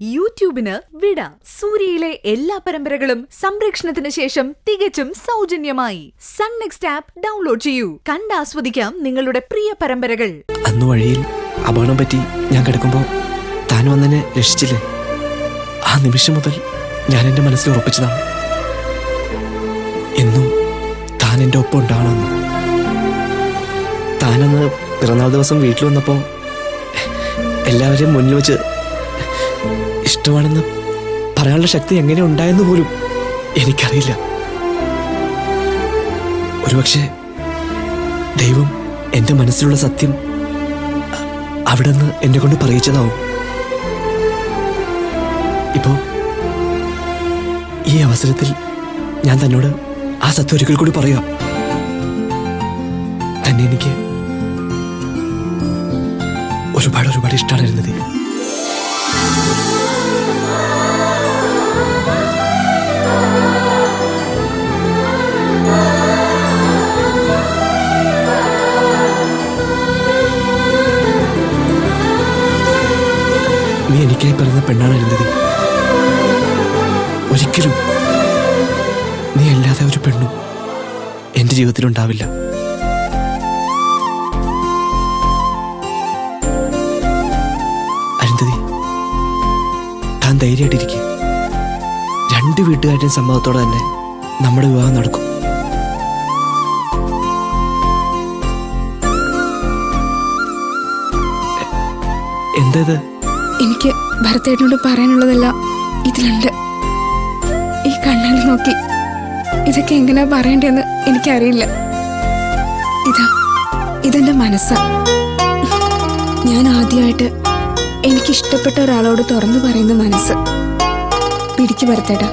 യൂട്യൂബിന് വിട. സൂര്യയിലെ എല്ലാ പരമ്പരകളും സംരക്ഷണത്തിന് ശേഷം തികച്ചും സൗജന്യമായി സൺ നെക്സ്റ്റ് ആപ്പ് ഡൗൺലോഡ് ചെയ്യൂ. കണ്ടാസ്വദിക്കാം നിങ്ങളുടെ പ്രിയ പരമ്പരകൾ. അന്ന് വഴിയിൽ അപകടം പറ്റി ഞാൻ കിടക്കുമ്പോൾ താൻ വന്നെന്നെ രക്ഷിച്ചില്ലേ? ആ നിമിഷം മുതൽ ഞാൻ എൻ്റെ മനസ്സിൽ ഉറപ്പിച്ചതാണ്, എന്നും താൻ എൻ്റെ ഒപ്പം ഉണ്ടാവണമെന്ന്. താനന്ന് പിറന്നാൾ ദിവസം വീട്ടിൽ വന്നപ്പോൾ എല്ലാവരെയും മുന്നിൽ വെച്ച് ഇഷ്ടമാണെന്ന് പറയാനുള്ള ശക്തി എങ്ങനെ ഉണ്ടായെന്ന് പോലും എനിക്കറിയില്ല. ഒരുപക്ഷെ ദൈവം എൻ്റെ മനസ്സിലുള്ള സത്യം അവിടെ നിന്ന് എന്നെ കൊണ്ട് പറയിച്ചതാവും. ഇപ്പോ ഈ അവസരത്തിൽ ഞാൻ തന്നോട് ആ സത്യം ഒരിക്കൽ കൂടി പറയാം. തന്നെ എനിക്ക് ഒരുപാട് ഇഷ്ടമായിരുന്നത്. നീ എനിക്കായി പറയുന്ന പെണ്ണാണ് അരുന്ധതി. ഒരിക്കലും നീ അല്ലാതെ ഒരു പെണ്ണും എൻ്റെ ജീവിതത്തിലുണ്ടാവില്ല. അരുന്ധതി, താൻ ധൈര്യമായിട്ടിരിക്കുക. രണ്ട് വീട്ടുകാരുടെയും സമ്മതത്തോടെ തന്നെ നമ്മുടെ വിവാഹം നടക്കും. എന്തത്? എനിക്ക് ഭരതേട്ടനോട് പറയാനുള്ളതെല്ലാം ഇതിലുണ്ട്. ഈ കണ്ണിൽ നോക്കി ഇതൊക്കെ എങ്ങനെയാ പറയണ്ടെന്ന് എനിക്കറിയില്ല. ഇതെന്റെ മനസ്സാ. ഞാൻ ആദ്യമായിട്ട് എനിക്കിഷ്ടപ്പെട്ട ഒരാളോട് തുറന്നു പറയുന്ന മനസ്സ്. പിടിക്ക് ഭരതേട്ടാ.